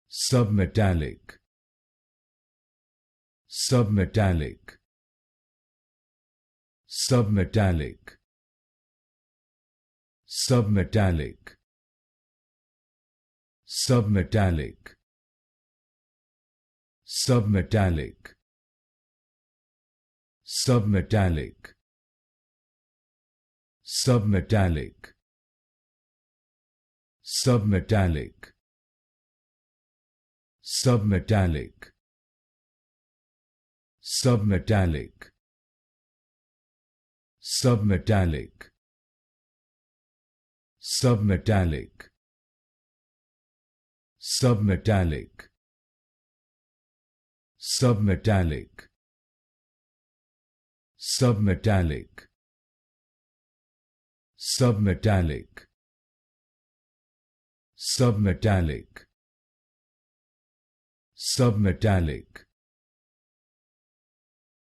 Submetallic. Submetallic. Submetallic. Submetallic. Submetallic. Submetallic. Submetallic. Submetallic. Submetallic. Submetallic. Submetallic. Submetallic. Submetallic. Submetallic. Submetallic. Submetallic. Submetallic. Submetallic. Submetallic.